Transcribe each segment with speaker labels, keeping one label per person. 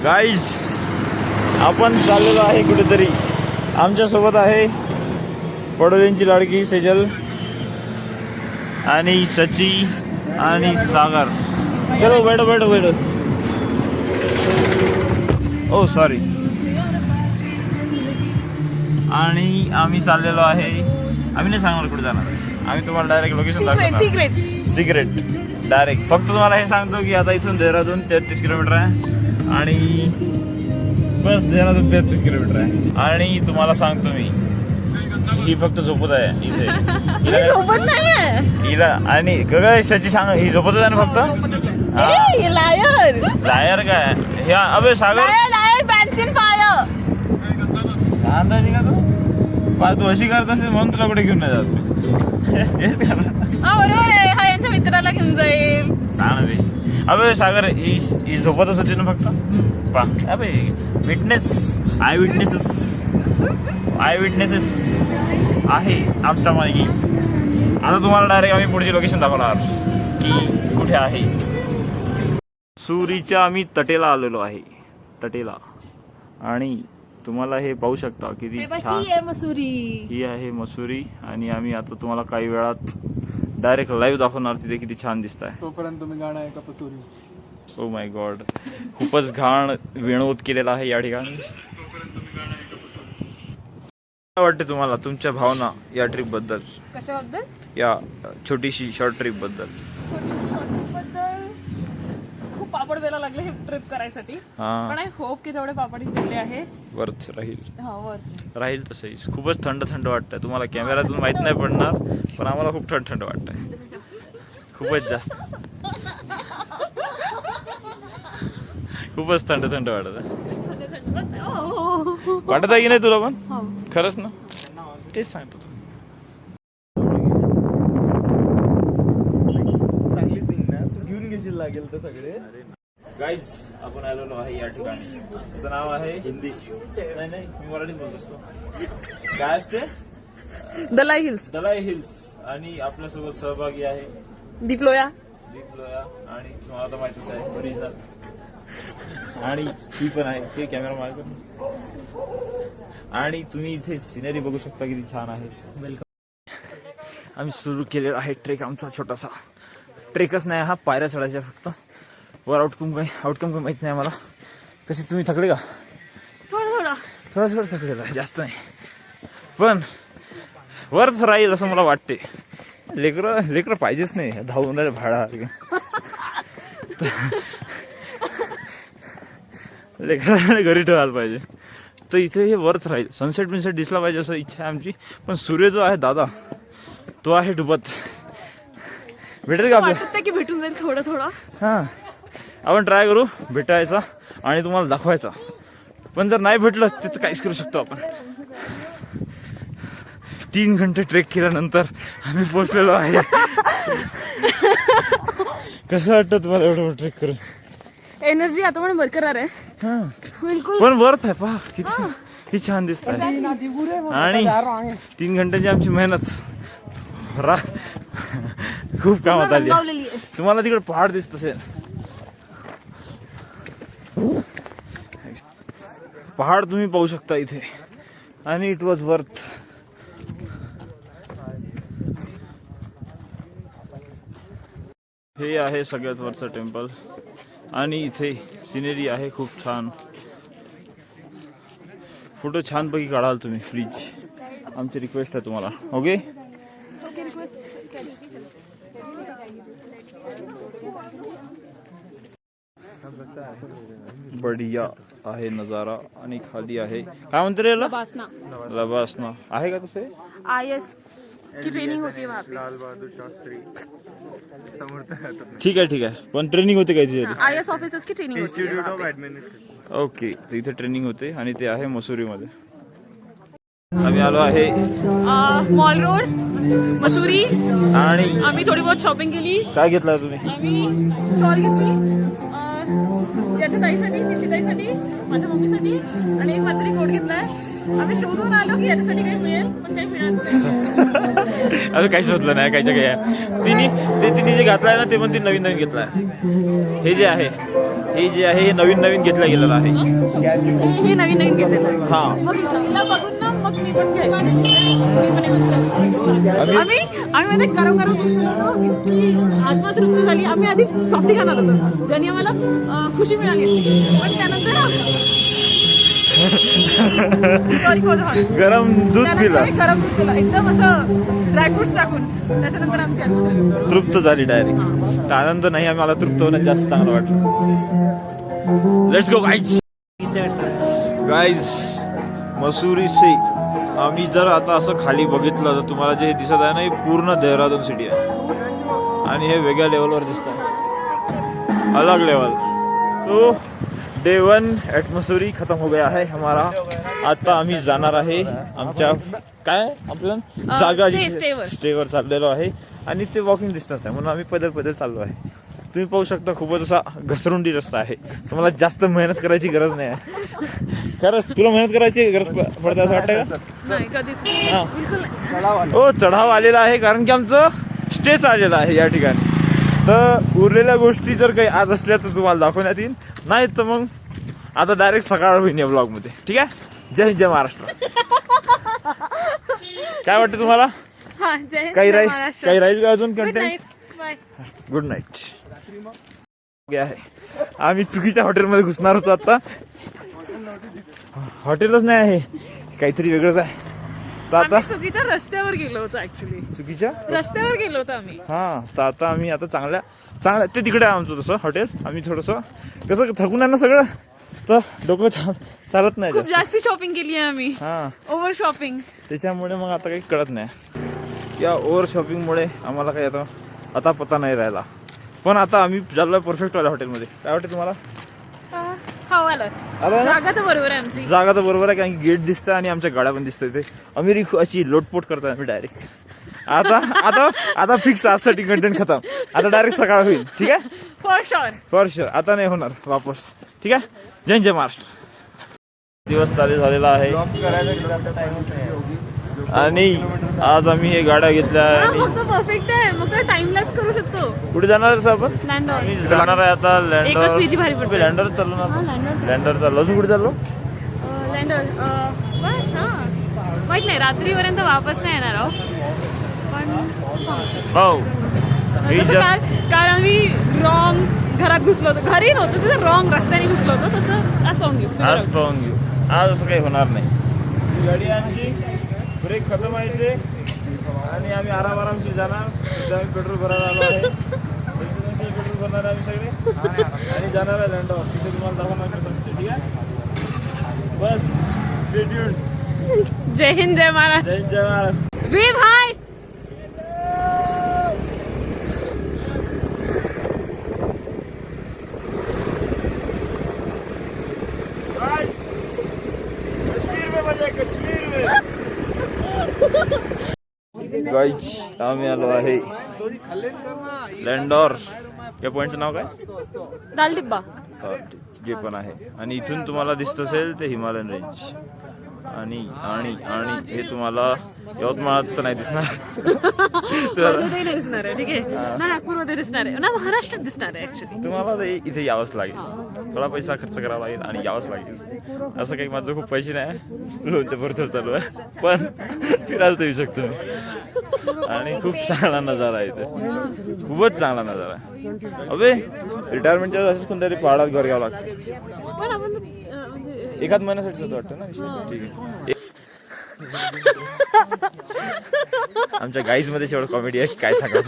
Speaker 1: Guys आपण चाललेलो आहे कुठेतरी. आमच्या सोबत आहे पडोलींची लाडकी सेजल आणि सची आणि सागर. चलो बैठो बैठो बैठो. ओ सॉरी. आणि आम्ही चाललेलो आहे. आम्ही नाही सांगणार कुठे जाणार. आम्ही तुम्हाला डायरेक्ट लोकेशन दाखवणार. Secret direct. फक्त तुम्हाला हे सांगतो की आता इथून देहरादून 33 किलोमीटर आहे आणि बस देहरादून 33 किलोमीटर आहे. आणि तुम्हाला सांगतो मी ही फक्त झोपत आहे इथे. हिला आणि गगशाची सांग ही झोपतच आहे ना फक्त. लायर काय हे. अबे सागर अंदाजी का तू अशी करत असेल म्हणून तुला कुठे घेऊन नाही जात.
Speaker 2: बरोबर आहे. हा यांच्या मित्राला घेऊन जाईल.
Speaker 1: सांग रे. अबे सागर ही झोपतच होती ना फक्त. पा अबे विटनेस आय विटनेसेस आहे आमच्या मागे. आता तुम्हाला डायरेक्ट आम्ही पुढची लोकेशन दाखवणार की कुठे आहे. सुरीच्या आम्ही तटेला आलेलो आहे. तटेला. आणि तुम्हाला हे पाहू शकता किती छान ही आहे मसुरी. आणि आम्ही आता तुम्हाला काही वेळात डायरेक्ट लाईव्ह दाखवणार तिथे किती छान दिसत आहे.
Speaker 3: तोपर्यंत तुम्ही गाणं ऐका पसुरी.
Speaker 1: Oh my God. खूपच घाण विनोद केलेला आहे या ठिकाणी. काय वाटते तुम्हाला तुमच्या भावना या ट्रिप बद्दल?
Speaker 2: कशाबद्दल?
Speaker 1: या छोटीशी शॉर्ट ट्रिप बद्दल.
Speaker 2: खूप पापड वेळा लागले हे ट्रिप करायसाठी. पण आय होप की तेवढे पापड दिले आहे.
Speaker 1: वर्थ राहील.
Speaker 2: राहील
Speaker 1: तसंही. खूपच थंड थंड वाटतंय. तुम्हाला कॅमेऱ्यातून माहित नाही पडणार पण आम्हाला खूप थंड थंड वाटतंय. खूपच जास्त. खूपच थंड थंड वाटत आहे. वाटत आहे की नाही तुला पण? खरंच ना. तेच सांगतो.
Speaker 3: चांगलीच निघणार. तू घेऊन घेशील लागेल तर सगळे.
Speaker 1: गाईज आपण आलेलो आहे या ठिकाणी. त्याचं नाव आहे हिंदी. नाही मी मराठीत बोलत असतो. काय असते?
Speaker 2: दलाई हिल्स.
Speaker 1: दलाई हिल्स. आणि आपल्यासोबत सहभागी आहे
Speaker 2: दीप लोया.
Speaker 1: आणि तुम्हाला तर माहितीच आहे ओरिजिनल. आणि ती पण आहे ते कॅमेरा मार्क. आणि तुम्ही इथे सिनरी बघू शकता किती छान आहे. वेलकम. आम्ही सुरू केलेला आहे ट्रेक आमचा छोटासा. ट्रेकच नाही हा, पायऱ्या चढायच्या फक्त. वर आउटकम काही माहित नाही मला. कशी तुम्ही थकले का? थोडा थकलेला आहे, जास्त नाही. पण वर्थ राहील असं मला वाटते. लेकरं पाहिजेच नाही धावून भाडा. लेकरांना घरी ठेवायला पाहिजे. तर इथे हे वर्थ राहील. सनसेट दिसला पाहिजे असं इच्छा आहे आमची. पण सूर्य जो आहे दादा तो आहे डुबत. भेटेल का आपल्याला?
Speaker 2: की भेटून जाईल थोडं.
Speaker 1: हां आपण ट्राय करू भेटायचा आणि तुम्हाला दाखवायचा. पण जर नाही भेटलं तर काहीच करू शकतो आपण. 3 घंटे ट्रेक केल्यानंतर आम्ही पोहोचलेलो आहे. कसं वाटतं तुम्हाला एवढं ट्रेक करून?
Speaker 2: एनर्जी आता पण बरकरार आहे. बिलकुल.
Speaker 1: पण वर्थ आहे. पहा किती छान दिसत आहे. आणि 3 घंट्याची आमची मेहनत खूप कामात आली. तुम्हाला तिकडे पहाड दिसत असेल. पहाड तुम्ही पाहू शकता इथे. आणि इट वॉज वर्थ. हे आहे सगळ्यात वरचं टेम्पल. आणि इथे सिनेरी आहे खूप छान. फोटो छानपैकी काढाल तुम्ही प्लीज. आमची रिक्वेस्ट आहे तुम्हाला. ओके. बढिया आहे नजारा. आणि खाली आहे काय म्हणते रे लबासना आहे का तसे?
Speaker 2: IS की ट्रेनिंग होती वहाँ पे.
Speaker 3: लाल बहादूर शास्त्री
Speaker 1: ठीक आहे. पण ट्रेनिंग होते काय?
Speaker 2: IS ऑफिसर्स की ट्रेनिंग होती.
Speaker 3: Institute of administration.
Speaker 1: ओके. तर इथे ट्रेनिंग होते आणि ते आहे मसुरीमध्ये. आम्ही आलो आहे
Speaker 2: मॉल रोड मसुरी.
Speaker 1: आणि
Speaker 2: आम्ही थोडी बहुत शॉपिंग केली.
Speaker 1: काय घेतलं तुम्ही?
Speaker 2: आम्ही शॉल घेतली. याच्या ताईसाठी, तिची ताईसाठी, माझ्या मम्मीसाठी आणि एक माझ्यासाठी कोट घेतलाय. आम्ही शोधून आलो की याच्यासाठी काही मिळेल, पण काही मिळालं नाही.
Speaker 1: अजून काही शोधलं नाही काहीच्या काही. तिने जे घातलाय ना ते पण ती नवीन नवीन घेतलाय. हे जे आहे हे नवीन नवीन घेतलं गेलेलं आहे.
Speaker 2: हे नवीन नवीन घेतलेलं आहे.
Speaker 1: हा
Speaker 2: मग हिला बघून ना मग मी पण घ्यायला आम्ही मध्ये गरम गरम होतो. इतकी आत्मतृप्ती झाली. आम्ही आधी सॉफ्टी खाणार होतो ज्याने आम्हाला खुशी मिळाली, पण त्यानंतर
Speaker 1: गरम दूध पिला,
Speaker 2: गरम दूध पिला एकदम असं ड्रायफ्रुट्स टाकून. त्याच्यानंतर आमची आत्मतृप्ती
Speaker 1: तृप्त झाली डायरेक्ट. आनंद नाही आम्हाला तृप्त होणं जास्त चांगलं वाटलं. Let's go guys. मसुरी से आम्ही जर आता असं खाली बघितलं तर तुम्हाला जे दिसत आहे ना हे पूर्ण देहरादून सिटी आहे आणि हे वेगळ्या लेवलवर दिसत आहे, अलग लेवल. तो डे 1 एट मसूरी खत्म हो गया है हमारा. आता आम्ही जाणार आहे आमच्या काय आपलं जागा स्टेवर चाललेलो आहे आणि ते वॉकिंग डिस्टन्स आहे म्हणून आम्ही पैदल पैदल चाललो आहे. तुम्ही पाहू शकता खूपच असा घसरुंडी रस्ता आहे. तुम्हाला जास्त मेहनत करायची गरज नाही आहे. खरंच तुला मेहनत करायची गरज पडते असं वाटतं का?
Speaker 2: नाही कधीच.
Speaker 1: हो चढाव आलेला आहे कारण की आमचं स्टेच आलेलं आहे या ठिकाणी. तर उरलेल्या गोष्टी जर काही आज असल्या तर तुम्हाला दाखवण्यात येईल, नाही तर मग आता डायरेक्ट सकाळ होईल या ब्लॉग मध्ये. ठीक आहे. जय हिंद जय महाराष्ट्र. काय वाटतं तुम्हाला? काही राहील का अजून कंटेंट? Good night. आहे आम्ही चुकीच्या हॉटेलमध्ये घुसणार होतो. आता हॉटेलच नाही आहे, काहीतरी वेगळंच आहे. तर आता
Speaker 2: चुकीच्या रस्त्यावर गेलो होतो. ऍक्च्युली
Speaker 1: चुकीच्या
Speaker 2: रस्त्यावर गेलो होतो आम्ही.
Speaker 1: हा तर आता आम्ही आता चांगल्या ते तिकडे आहे आमचं तसं हॉटेल. आम्ही थोडंसं कसं थकून आहे ना सगळं, तर डोकं चालत नाही.
Speaker 2: खूप जास्ती शॉपिंग केली आहे आम्ही.
Speaker 1: हा
Speaker 2: ओव्हर शॉपिंग.
Speaker 1: त्याच्यामुळे मग आता काही कळत नाही. या ओव्हर शॉपिंगमुळे आम्हाला काही आता पता नाही राहिला. पण आता आम्ही चाललोय परफेक्ट वाल्या हॉटेलमध्ये. काय वाटतं तुम्हाला?
Speaker 2: जागा तर बरोबर आहे आमची.
Speaker 1: जागा तर बरोबर आहे कारण की गेट दिसतं आणि आमच्या गाड्या पण दिसतोय. ते आम्ही अशी लोटपोट करतोय आम्ही डायरेक्ट. आता फिक्स आजसाठी कंटेंट खतम. आता डायरेक्ट सकाळ होईल. ठीक आहे. फॉर शुअर आता नाही होणार वापस. ठीक आहे. जय जय महाराष्ट्र. दिवस चालू झालेला आहे आणि आज आम्ही हे गाड्या घेतल्या आणि
Speaker 2: परफेक्ट आहे. मग टाइम लॅप्स करू शकतो.
Speaker 1: कुठे जाणार आहे आपण? आम्ही जाणार आहे आता लँडर चाललो ना. लँडर चाललो. अजून कुठे चाललो?
Speaker 2: लँडर बस. हा माहित नाही रात्रीपर्यंत वापस नाही येणार आहोत. पण
Speaker 1: हो
Speaker 2: काल आम्ही रॉंग घरात घुसलो होतो. घरी नव्हतं तिथं रॉंग रस्त्याने घुसलो होतो. तसं आज पाहून घेऊ.
Speaker 1: आज असं काही होणार नाही. गाडी आमची ब्रेक खतम व्हायचे आणि आम्ही आरामशी जाणार. आम्ही पेट्रोल भरायला आलो आहे. पेट्रोल भरणार आहे आम्ही सगळे आणि जाणार आहे लँडवर. तिथे तुम्हाला दाखवणार कसं असते. ठीक आहे. बस स्टे ट्यून्ड.
Speaker 2: जय हिंद जय महाराष्ट्र.
Speaker 1: जय हिंद जय महाराष्ट्र.
Speaker 2: वेव हाय.
Speaker 1: गाईज आम्ही आलो आहे लँडॉर. या पॉइंटचं नाव काय?
Speaker 2: दाल डिब्बा.
Speaker 1: जे पण आहे आणि इथून तुम्हाला दिसत असेल ते हिमालयन रेंज आणि आणि आणि हे तुम्हाला यवतमाळात तर नाही दिसणार.
Speaker 2: दिसणार आहे. ठीक आहे. ना नागपूरमध्ये दिसणार आहे ना महाराष्ट्रात दिसणार आहे. ऍक्च्युली तुम्हाला
Speaker 1: इथे यावंच लागेल. थोडा पैसा खर्च करावा लागेल आणि यावंच लागेल. असं काही माझं खूप पैसे नाही. लोनच्या भरचोर चालू आहे पण फिरायला तर येऊ शकतो मी. आणि खूप चांगला नजारा आहे इथे. खूपच चांगला नजारा आहे. अबे रिटायरमेंटच्या असेच कोणतरी पहाडात घर घ्यावं लागतं.
Speaker 2: पण आपण
Speaker 1: एखाद महिन्यासाठीच वाटतं ना. ठीक आहे. आमच्या गाईज मध्ये एवढं कॉमेडी आहे काय सांगा.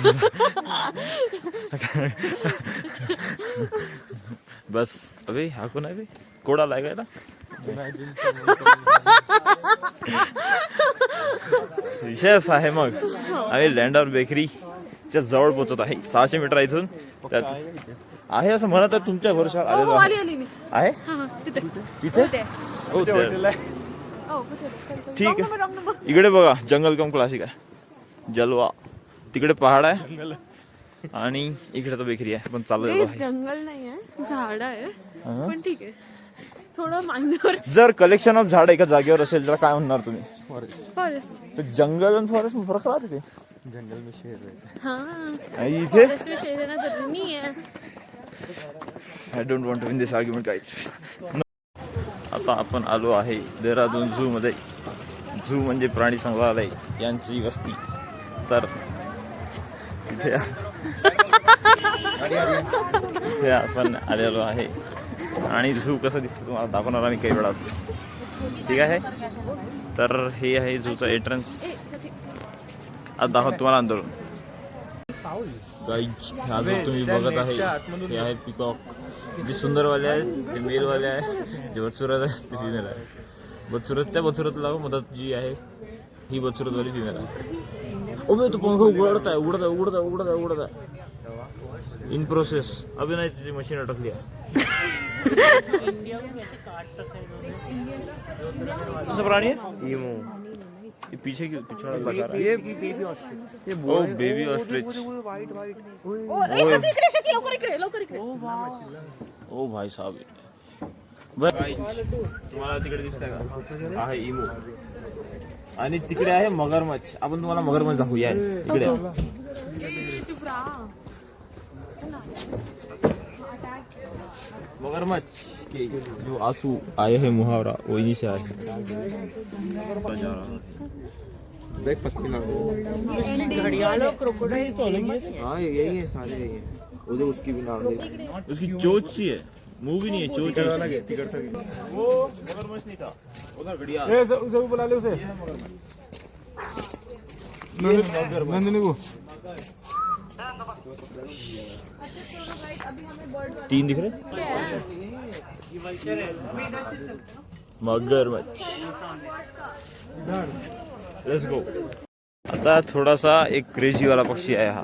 Speaker 1: बस अबे हा कोण आहे? कोडा लागायला विषय असा आहे. मग आम्ही लँडर बेकरीच्या जवळ पोहोचत आहे. 600 मीटर इथून. त्यात आहे असं म्हणत आहे. तुमच्या भरोशावर आलेलो आहे. तिथे हो ठीक आहे. इकडे बघा जंगल कम क्लासिक आहे. जलवा. तिकडे पहाड आहे आणि इकडे तर बेकरी आहे पण चालू
Speaker 2: हे जंगल नाही आहे, झाड आहे, पण ठीक आहे, थोडं मायनर.
Speaker 1: जर कलेक्शन ऑफ झाड एका जागेवर असेल तर काय म्हणणार तुम्ही?
Speaker 2: फॉरेस्ट.
Speaker 1: तर जंगल आणि फॉरेस्ट में फरक राहते ते.
Speaker 3: जंगल में शेर रहते
Speaker 2: हाँ,
Speaker 1: आणि इथे
Speaker 2: फॉरेस्ट में शेर रहना जरूरी नहीं है.
Speaker 1: I don't want to win this argument guys. आता आपण आलो आहे देहरादून झू मध्ये. झू म्हणजे प्राणी संग्रहालय यांची वस्ती. तर इथे इथे आपण आलेलो आहे आणि झू कसं दिसतं तुम्हाला दाखवणार आम्ही काही वेळात. ठीक आहे, तर हे आहे झूचं एंट्रन्स. आता दाखवत तुम्हाला अंदरून. गाईज हा जो तुम्ही बघत आहे हे आहे पिकॉक. जे सुंदरवाले आहेत ते मेलवाले आहे, जे बदसूरत आहे ते फिमेल आहे. बदसूरत त्या बदसूरतला मदत जी आहे ही बदसूरतवाली फिमेल आहे. ओबे तो पंखा उघडत आहे उघडत आहे उघडत आहे उघडत आहे उघडत आहे. In process. अभी नाही तिची मशीन अटकली आहे. कौन सा प्राणी है?
Speaker 3: ईमो.
Speaker 1: ये पीछे की पिछड़ा लगा रहा है.
Speaker 3: ये बेबी ऑस्ट्रिच. ये
Speaker 1: ओ बेबी ऑस्ट्रिच.
Speaker 3: White white.
Speaker 2: ओ, शची इकडे, शची लवकर इकडे, लवकर इकडे.
Speaker 1: ओ भाई साहब. तुम्हाला तिकडे दिसतंय का? आहे इमो. आणि तिकडे आहे मगरमच्छ. आपण तुम्हाला मगरमच्छ दाखवूया. इकडे मगरमच्छ के जो आंसू आए हैं मुहावरा वो इन्हीं से आए हैं.
Speaker 3: देख पत्ती ना.
Speaker 2: घड़ियाल क्रोकोडाइल.
Speaker 3: हाँ यही है सारे यही है. उधर उसकी भी नाम दे.
Speaker 1: उसकी चोच सी है, मुंह भी नहीं है, चोच है.
Speaker 3: लगे टिकट था.
Speaker 1: वो मगरमच्छ नहीं था, उधर घड़ियाल.
Speaker 3: उसे बुला ले उसे. नंदिनी को.
Speaker 1: तीन दिख रहे मगरमच्छ. Let's go. आता थोडासा एक क्रेझी वाला पक्षी आहे हा,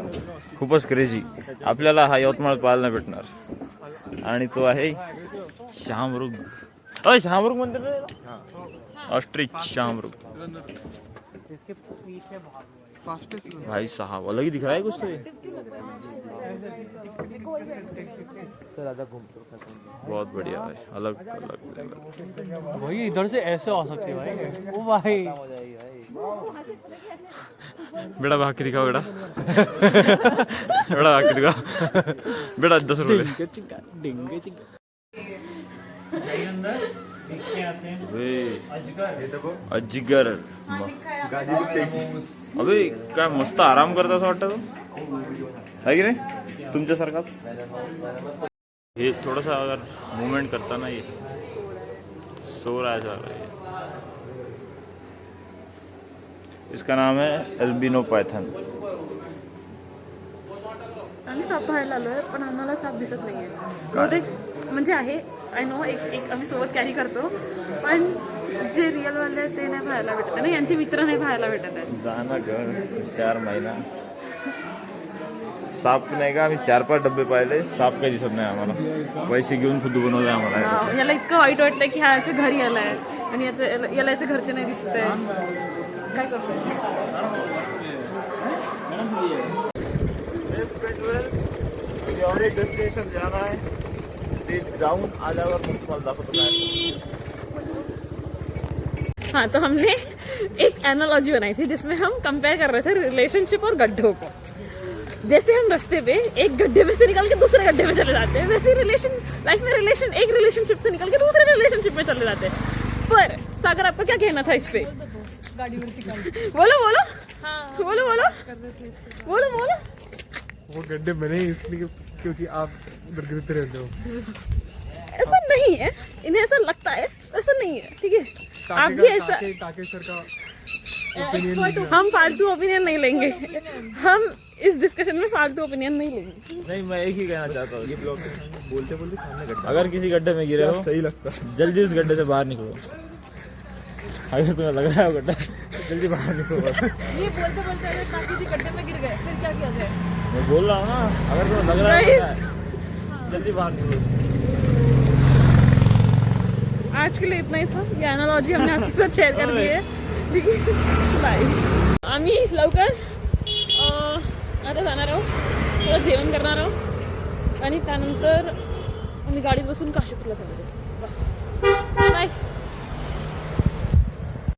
Speaker 1: खूपच क्रेझी. आपल्याला हा यवतमाळ पाहायला नाही भेटणार आणि तो आहे शहामृग. अय शहामृग म्हणते ना, ऑस्ट्रिच शहामृग. भाई साहब अलग ही दिख रहा है कुछ तो ये. बहुत बढ़िया है, अलग अलग लेवल.
Speaker 3: वही इधर से ऐसे आ सकते हैं भाई. ओ भाई.
Speaker 1: बेटा भाग के दिखाओ बेटा. बेटा भाग के दिखाओ बेटा. 10 रुपए. अजगर. अबे काय मस्त आराम करत असं वाटतं तो, आहे की नाही तुमच्यासारखाच. हे थोडासा अगर मूवमेंट करताना ये सो रहा है. इसका नाम है एल्बिनो पायथन.
Speaker 2: आम्ही साप पाहायला आलोय पण आम्हाला साप दिसत नाहीये. बहुतेक म्हणजे आहे, आय नो, एक आम्ही सोबत कॅरी करतो, पण जे रिअल वाले आहेत ते नाही पाहायला भेटत आणि यांचे मित्र नाही पाहायला भेटत आहेत.
Speaker 1: जाना घर 4 महिना साप नाही का. आम्ही 4-5 डब्बे पाहिले, साप काही दिसत नाही आम्हाला. पैसे घेऊन खुद बनवलंय आम्हाला.
Speaker 2: याला इतकं वाईट वाटतंय की ह्याच्या घरी आलाय आणि याला याच्या घरचे नाही दिसत आहे. काय करतो.
Speaker 1: डेस्टिनेशन जाना है ते जाऊन आल्यावर मग तुम्हाला दाखवतो काय.
Speaker 2: हाँ, तो हमने एक एनालॉजी बनाई थी जिसमें हम कंपेयर कर रहे थे रिलेशनशिप और गड्ढों को. जैसे हम रास्ते पे एक गड्ढे में से निकल के दूसरे गड्ढे में चले जाते हैं, वैसे लाइफ में एक रिलेशनशिप से निकल के दूसरे रिलेशनशिप में चले जाते हैं. पर सागर, आपका क्या कहना था इस पे? बोलो बोलो. बोलो बोलो बोलो बोलो.
Speaker 3: वो गड्ढे बने इसलिए क्योंकि आप उधर गिरते रहते हो.
Speaker 2: ऐसा नहीं है, इन्हें ऐसा लगता है, ऐसा नहीं है. ठीक है, आप भी ऐसा.
Speaker 3: ताकि सर का
Speaker 2: हम फालतू ओपिनियन नहीं लेंगे. हम इस डिस्कशन में फालतू ओपिनियन नहीं लेंगे.
Speaker 1: नहीं, मैं एक ही कहना चाहता हूँ.
Speaker 3: बोलते बोलते सामने गड्ढा.
Speaker 1: अगर किसी गड्ढे में गिरे हो
Speaker 3: सही लगता.
Speaker 1: जल्दी उस गड्ढे से बाहर निकलो. अगर तुम्हें लग रहा है वो गड्ढा, जल्दी बाहर निकलो बस.
Speaker 4: ये बोलते बोलते अगर काकी जी गड्ढे में गिर गए फिर क्या किया जाए?
Speaker 1: मैं बोल रहा हूँ ना, अगर तुम्हें लग रहा है जल्दी बाहर निकलो उससे.
Speaker 2: आज के लिए इतना ही था. ये एनालॉजी हमने आपके साथ शेअर कर दी आहे. ठीक आहे, बाय. आम्ही लवकर आता जाणार आहोत थोडं जेवण करणार आहोत आणि त्यानंतर आम्ही गाडीत बसून काशीपूरला चालायचं. बस बाय.